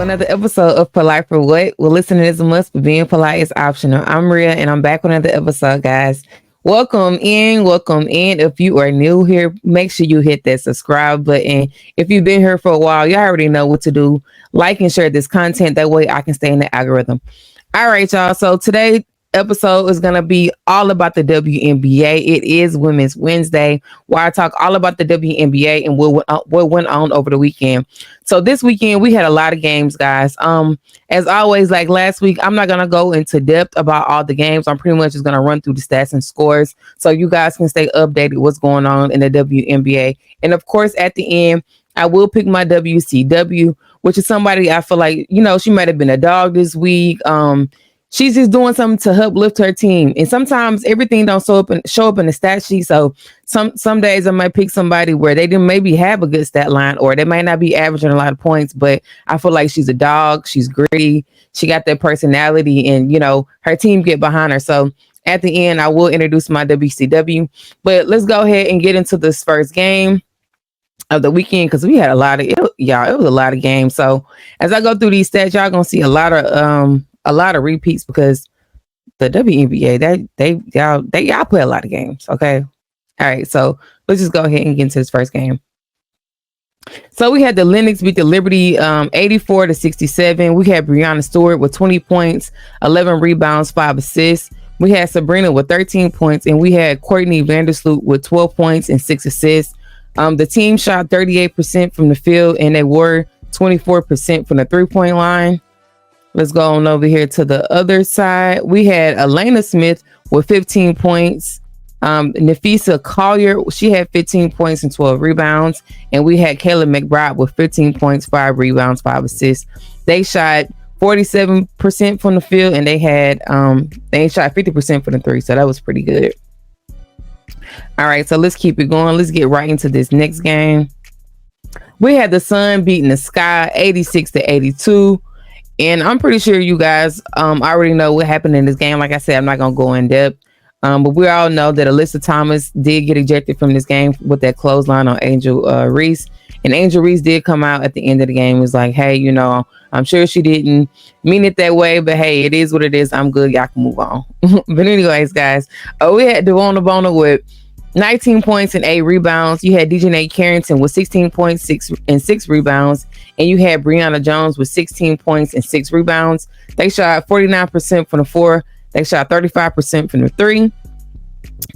another episode of Polite for What? Well, listening is a must, but being polite is optional. I'm Rhea, and I'm back with another episode, guys. Welcome in, welcome in. If you are new here, make sure you hit that subscribe button. If you've been here for a while, you already know what to do. Like and share this content. That way I can stay in the algorithm. All right, y'all. So today episode is going to be all about the WNBA. It is Women's Wednesday, where I talk all about the WNBA and what went on over the weekend. So this weekend we had a lot of games, guys. As always, like last week, I'm not going to go into depth about all the games. I'm pretty much just going to run through the stats and scores so you guys can stay updated what's going on in the WNBA. And of course, at the end, I will pick my WCW, which is somebody I feel like, she might have been a dog this week. She's just doing something to help lift her team. And sometimes everything don't show up in the stat sheet. So some days I might pick somebody where they didn't maybe have a good stat line, or they might not be averaging a lot of points, but I feel like she's a dog. She's gritty. She got that personality, and, her team get behind her. So at the end, I will introduce my WCW. But let's go ahead and get into this first game of the weekend, because we had a lot of it was a lot of games. So as I go through these stats, y'all gonna see a lot of repeats, because the WNBA, y'all play a lot of games. Okay. All right. So let's just go ahead and get into this first game. So we had the Lynx beat the Liberty 84-67. We had Breanna Stewart with 20 points, 11 rebounds, 5 assists. We had Sabrina with 13 points, and we had Courtney Vandersloot with 12 points and 6 assists. The team shot 38% from the field, and they were 24% from the 3-point line. Let's go on over here to the other side. We had Elena Smith with 15 points. Nafisa Collier, she had 15 points and 12 rebounds. And we had Kayla McBride with 15 points, 5 rebounds, 5 assists. They shot 47% from the field, and they shot 50% from the three. So that was pretty good. All right, so let's keep it going. Let's get right into this next game. We had the Sun beating the Sky 86-82. And I'm pretty sure you guys already know what happened in this game. Like I said, I'm not going to go in depth. But we all know that Alyssa Thomas did get ejected from this game with that clothesline on Angel Reese. And Angel Reese did come out at the end of the game and was like, hey, I'm sure she didn't mean it that way, but hey, it is what it is. I'm good. Y'all can move on. But anyways, guys, we had Wnba with 19 points and 8 rebounds. You had DJ Carrington with 16 points, 6 rebounds. And you had Brianna Jones with 16 points and 6 rebounds. They shot 49% from the 4. They shot 35% from the 3.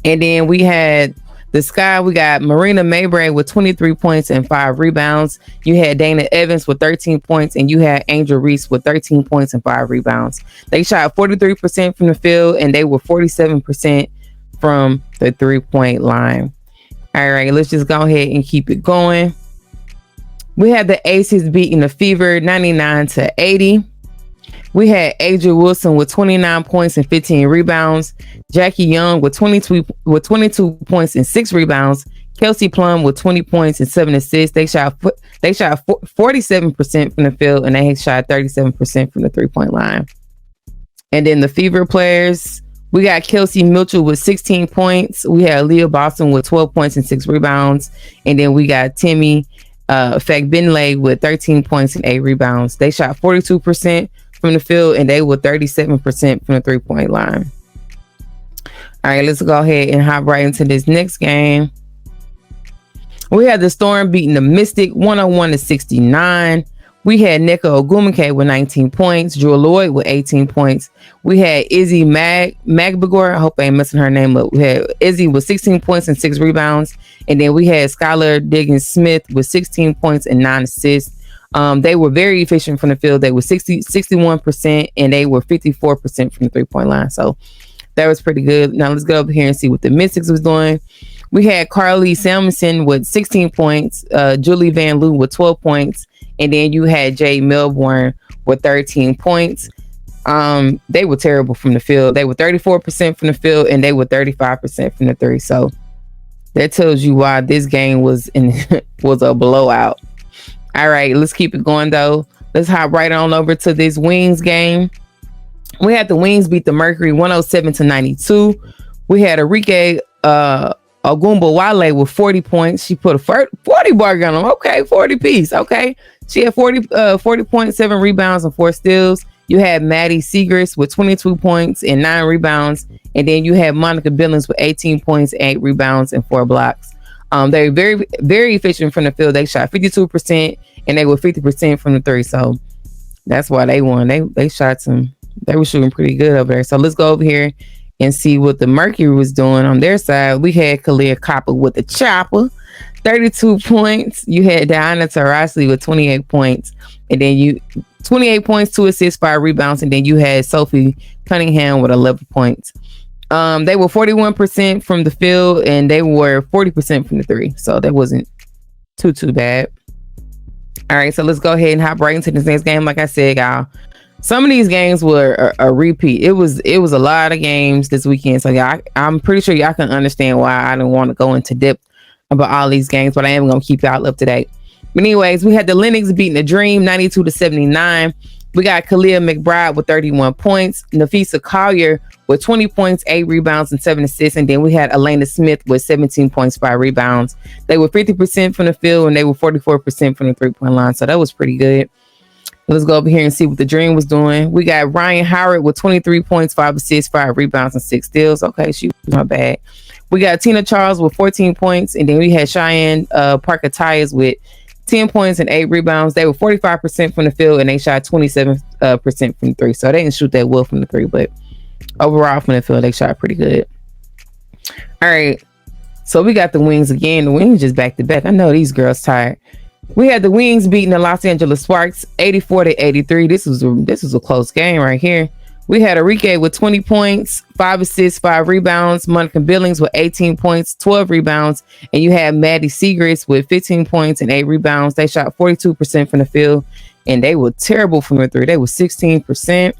And then we had the Sky. We got Marina Maybray with 23 points and 5 rebounds. You had Dana Evans with 13 points. And you had Angel Reese with 13 points and 5 rebounds. They shot 43% from the field, and they were 47% from the 3-point line. All right, let's just go ahead and keep it going. We had the Aces beating the Fever 99-80. We had Adria Wilson with 29 points and 15 rebounds. Jackie Young with 22 points and 6 rebounds. Kelsey Plum with 20 points and 7 assists. They shot 47% from the field, and they shot 37% from the 3-point line. And then the Fever players, we got Kelsey Mitchell with 16 points. We had Leah Boston with 12 points and 6 rebounds. And then we got Timmy Fagbenle with 13 points and 8 rebounds. They shot 42% from the field, and they were 37% from the 3-point line. All right, let's go ahead and hop right into this next game. We had the Storm beating the Mystic 101-69. We had Nneka Ogwumike with 19 points, Drew Lloyd with 18 points. We had Izzy Magbagor. I hope I ain't messing her name up. We had Izzy with 16 points and 6 rebounds. And then we had Skylar Diggins Smith with 16 points and 9 assists. They were very efficient from the field. They were 61%, and they were 54% from the 3-point line. So that was pretty good. Now let's go over here and see what the Mystics was doing. We had Carly Samuelson with 16 points, Julie Van Loo with 12 points, and then you had Jay Melbourne with 13 points. They were terrible from the field. They were 34% from the field, and they were 35% from the 3. So that tells you why this game was a blowout. All right, let's keep it going though. Let's hop right on over to this Wings game. We had the Wings beat the Mercury 107-92. We had Enrique Ogunbowale with 40 points. She put a 40 burger on them. Okay, 40 piece. Okay. She had 40 points, 7 rebounds, and 4 steals. You had Maddie Segrist with 22 points and 9 rebounds. And then you had Monica Billings with 18 points, 8 rebounds, and 4 blocks. They're very, very efficient from the field. They shot 52% and they were 50% from the three. So that's why they won. They shot some. They were shooting pretty good over there. So let's go over here and see what the Mercury was doing on their side. We had Kalia Copper with the chopper, 32 points. You had Diana Taurasi with 28 points. And then 28 points, 2 assists, 5 rebounds. And then you had Sophie Cunningham with 11 points. They were 41% from the field and they were 40% from the three. So that wasn't too bad. All right, so let's go ahead and hop right into this next game. Like I said, y'all, some of these games were a repeat. It was a lot of games this weekend. So y'all, I'm pretty sure y'all can understand why I didn't want to go into depth about all these games, but I am going to keep y'all up to date. But anyways, we had the Lynx beating the Dream 92-79. We got Kalia McBride with 31 points, Nafisa Collier with 20 points, 8 rebounds, and 7 assists. And then we had Elena Smith with 17 points, 5 rebounds. They were 50% from the field and they were 44% from the three-point line. So that was pretty good. Let's go over here and see what the Dream was doing. We got Ryan Howard with 23 points, 5 assists, 5 rebounds, and 6 steals. Okay, she was not bad. We got Tina Charles with 14 points. And then we had Cheyenne Parker Tyers with 10 points and 8 rebounds. They were 45% from the field and they shot 27% from the three. So they didn't shoot that well from the three, but overall from the field, they shot pretty good. All right. So we got the Wings again. The Wings just back to back. I know these girls tired. We had the Wings beating the Los Angeles Sparks 84-83. This was a close game right here. We had Enrique with 20 points, 5 assists, 5 rebounds. Monica Billings with 18 points, 12 rebounds. And you had Maddie Segrist with 15 points and 8 rebounds. They shot 42% from the field. And they were terrible from the three. They were 16%.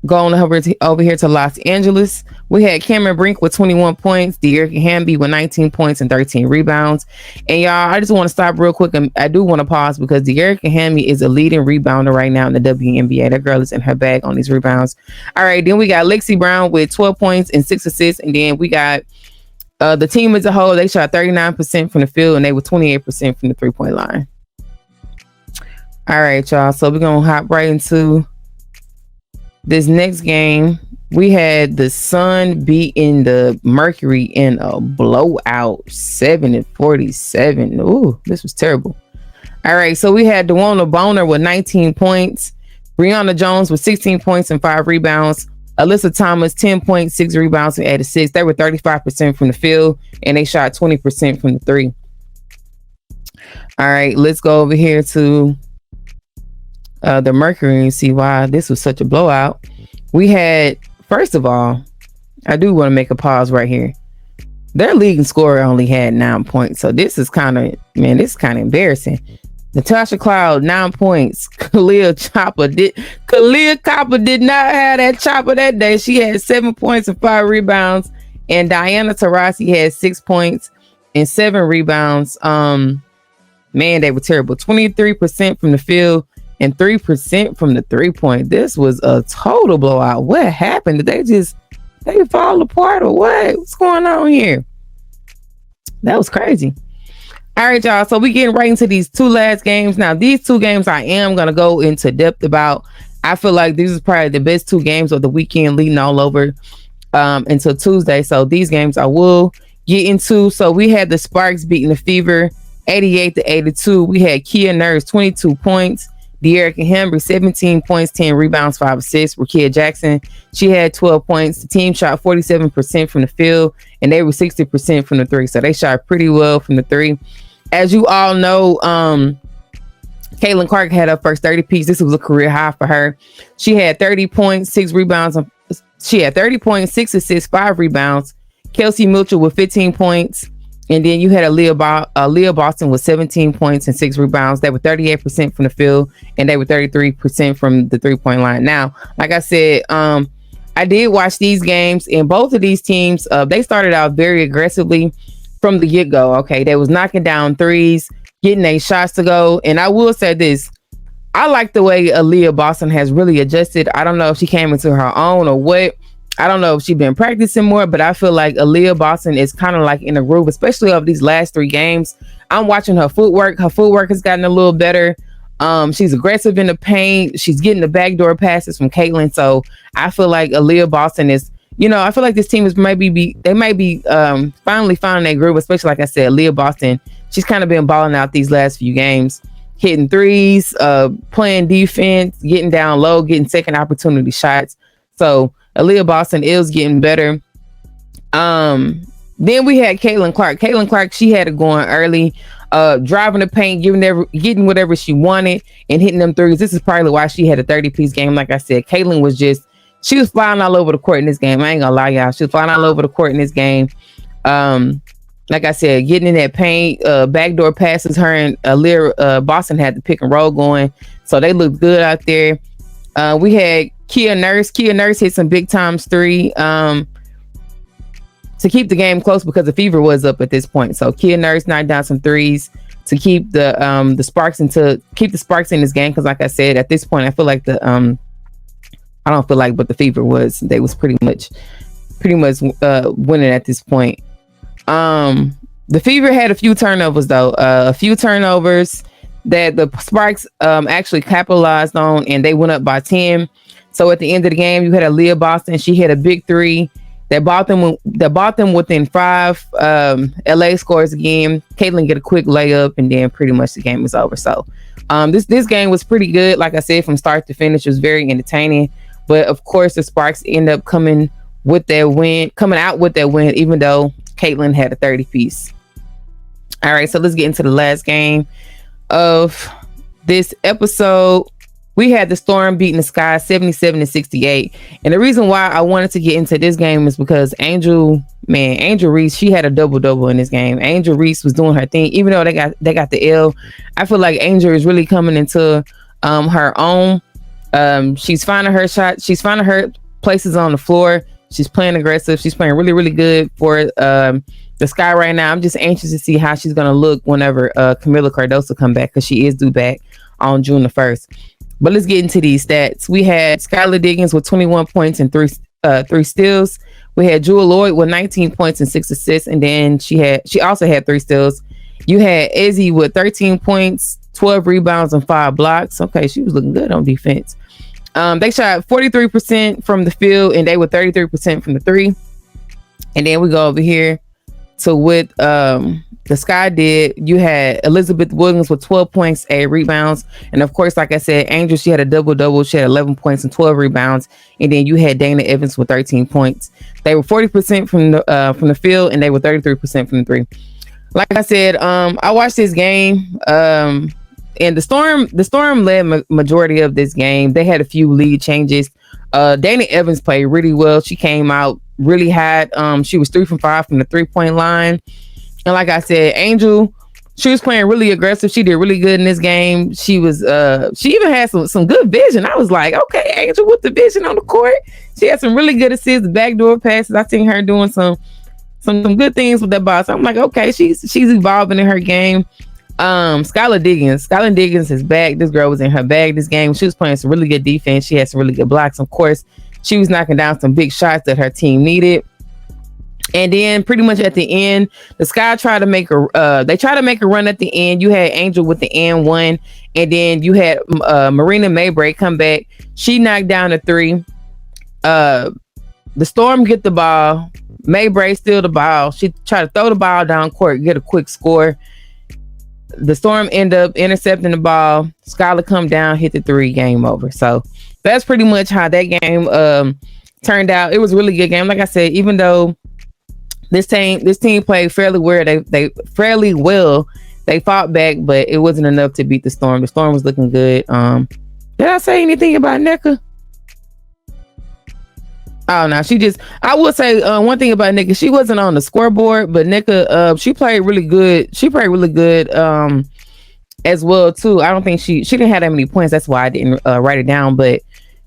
Going over here to Los Angeles, we had Cameron Brink with 21 points, De'Erica Hamby with 19 points and 13 rebounds. And y'all, I just want to stop real quick. And I do want to pause because De'Erica Hamby is a leading rebounder right now in the WNBA. That girl is in her bag on these rebounds. All right, then we got Lexi Brown with 12 points and 6 assists. And then we got the team as a whole. They shot 39% from the field and they were 28% from the three-point line. All right, y'all. So we're going to hop right into this next game. We had the Sun beating the Mercury in a blowout 7-47. Ooh, this was terrible. All right, so we had Dewona Boner with 19 points, Brianna Jones with 16 points and 5 rebounds, Alyssa Thomas 10 points, 6 rebounds and 8 assists. They were 35% from the field and they shot 20% from the three. All right, let's go over here to the Mercury and see why this was such a blowout. We had, first of all, I do want to make a pause right here. Their leading scorer only had 9 points. So this is kind of embarrassing. Natasha Cloud, 9 points. Kalia Copper did not have that chopper that day. She had 7 points and 5 rebounds. And Diana Taurasi had 6 points and 7 rebounds. Man, they were terrible. 23% from the field and 3% from the 3-point. This was a total blowout. What happened? Did they fall apart or what? What's going on here? That was crazy. All right, y'all. So we getting right into these 2 last games. Now, these 2 games I am going to go into depth about. I feel like these is probably the best 2 games of the weekend leading all over until Tuesday. So these games I will get into. So we had the Sparks beating the Fever 88-82. We had Kia Nurse 22 points. De'Erica Hamby 17 points, 10 rebounds, 5 assists. Rakia Jackson, she had 12 points. The team shot 47% from the field and they were 60% from the three. So they shot pretty well from the three. As you all know, Caitlin Clark had her first 30 piece. This was a career high for her. She had 30 points, 6 rebounds. She had 30 points, 6 assists, 5 rebounds. Kelsey Mitchell with 15 points. And then you had Leah Boston with 17 points and 6 rebounds. They were 38% from the field and they were 33% from the three-point line. Now, like I said, I did watch these games and both of these teams, they started out very aggressively from the get-go. Okay, they was knocking down threes, getting their shots to go. And I will say this, I like the way Leah Boston has really adjusted. I don't know if she came into her own or what. I don't know if she's been practicing more, but I feel like Aaliyah Boston is kind of like in a groove, especially of these last 3 games. I'm watching her footwork. Her footwork has gotten a little better. She's aggressive in the paint. She's getting the backdoor passes from Caitlin. So I feel like Aaliyah Boston is, I feel like this team is they might be finally finding that groove, especially like I said, Aaliyah Boston. She's kind of been balling out these last few games, hitting threes, playing defense, getting down low, getting second opportunity shots. So Aaliyah Boston is getting better. Then we had Caitlin Clark. Caitlin Clark, she had it going early, driving the paint, getting whatever she wanted, and hitting them threes. This is probably why she had a 30-piece game. Like I said, Caitlin she was flying all over the court in this game. I ain't gonna lie, y'all. She was flying all over the court in this game. Like I said, getting in that paint, backdoor passes. Her and Aaliyah Boston had the pick and roll going, so they looked good out there. We had Kia Nurse. Kia Nurse hit some big times 3 to keep the game close because the fever was up at this point. So Kia Nurse knocked down some threes to keep the sparks in this game. Because like I said, at this point, I feel like I don't feel like, but the fever they was pretty much winning at this point. The fever had a few turnovers though, a few turnovers that the Sparks actually capitalized on, and they went up by 10. So at the end of the game, you had Aaliyah Boston. She hit a big 3 that bought them within 5. LA scores again. Caitlin get a quick layup, and then pretty much the game is over. So this game was pretty good. Like I said, from start to finish, it was very entertaining. But of course, the Sparks end up coming out with that win, even though Caitlin had a 30-piece. All right, so let's get into the last game of this episode. We had the Storm beating the Sky 77-68. And the reason why I wanted to get into this game is because Angel Reese, she had a double-double in this game. Angel Reese was doing her thing. Even though they got the L, I feel like Angel is really coming into her own. She's finding her shot. She's finding her places on the floor. She's playing aggressive. She's playing really, really good for the Sky right now. I'm just anxious to see how she's going to look whenever Camila Cardoso come back, because she is due back on June the 1st. But let's get into these stats. We had Skylar Diggins with 21 points and three steals. We had Jewel Lloyd with 19 points and 6 assists, and then she also had 3 steals. You had Izzy with 13 points, 12 rebounds, and 5 blocks. Okay, she was looking good on defense. They shot 43% from the field, and they were 33% from the 3. And then we go over here to what the Sky did. You had Elizabeth Williams with 12 points, 8 rebounds. And of course, like I said, Angel, she had a double-double. She had 11 points and 12 rebounds. And then you had Dana Evans with 13 points. They were 40% from the field, and they were 33% from the 3. Like I said, I watched this game, and the Storm led majority of this game. They had a few lead changes. Dana Evans played really well. She came out really hot. She was 3 from 5 from the 3-point line. And like I said, Angel, she was playing really aggressive. She did really good in this game. She was she even had some good vision. I was like, okay, Angel with the vision on the court. She had some really good assists, backdoor passes. I seen her doing some good things with that ball. So I'm like, okay, she's evolving in her game. Skylar Diggins is back. This girl was in her bag this game. She was playing some really good defense. She had some really good blocks. Of course, she was knocking down some big shots that her team needed. And then pretty much at the end, the Sky tried to make a run at the end. You had Angel with the and 1, and then you had Marina Maybray come back. She knocked down a 3. The Storm get the ball. Maybray steal the ball. She tried to throw the ball down court, get a quick score. The Storm end up intercepting the ball. Skylar come down, hit the 3, game over. So that's pretty much how that game turned out. It was a really good game. Like I said, even though this team played fairly well, they fought back, but it wasn't enough to beat the Storm. The Storm was looking good. Did I say anything about NECA? Oh no, I will say one thing about NECA. She wasn't on the scoreboard, but NECA, she played really good. She played really good as well too. I don't think she didn't have that many points. That's why I didn't write it down. But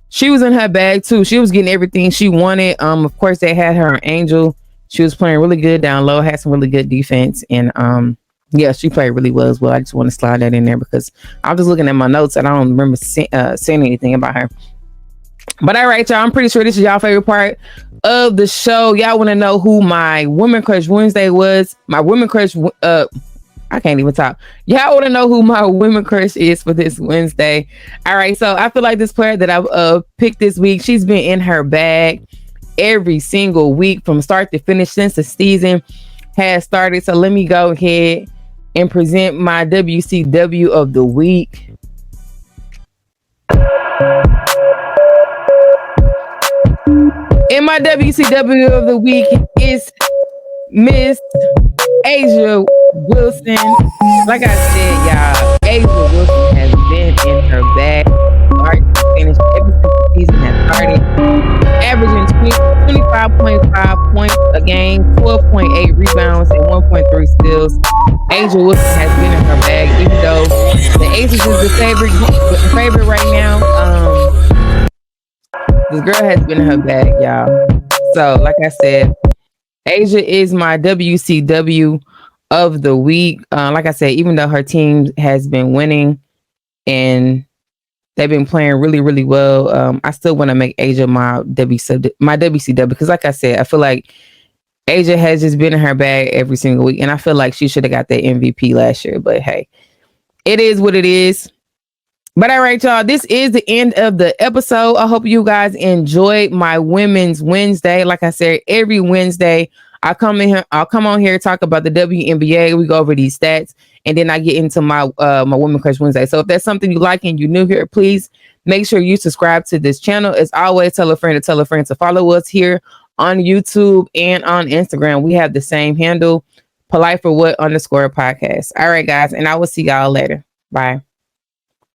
she was in her bag too. She was getting everything she wanted. Of course, they had her on Angel. She was playing really good down low. Had some really good defense, and yeah, she played really well as well. I just want to slide that in there because I was just looking at my notes and I don't remember saying anything about her. But all right, y'all, I'm pretty sure this is y'all favorite part of the show. Y'all want to know who my Women Crush Wednesday was? My Women Crush, I can't even talk. Y'all want to know who my Women Crush is for this Wednesday? All right, so I feel like this player that I've picked this week, she's been in her bag every single week from start to finish since the season has started. So let me go ahead and present my WCW of the week. And my WCW of the week is Miss Asia Wilson. Like I said, y'all, Asia Wilson has been in her bag start to finish ever since the season has started, averaging 25.5 points a game, 12.8 rebounds, and 1.3 steals. Asia Wilson has been in her bag, even though the Aces is the favorite right now. This girl has been in her bag, y'all. So, like I said, Asia is my WCW of the week. Like I said, even though her team has been winning and they've been playing really, really well, I still want to make Asia my WCW because, like I said, I feel like Asia has just been in her bag every single week, and I feel like she should have got that MVP last year. But hey, it is what it is. But all right, y'all, this is the end of the episode. I hope you guys enjoyed my Women's Wednesday. Like I said, every Wednesday I'll come on here, talk about the WNBA. We go over these stats, and then I get into my Women Crush Wednesday. So if that's something you like and you're new here, please make sure you subscribe to this channel. As always, tell a friend to follow us here on YouTube and on Instagram. We have the same handle, Polite for What _ podcast. All right, guys, and I will see y'all later. Bye.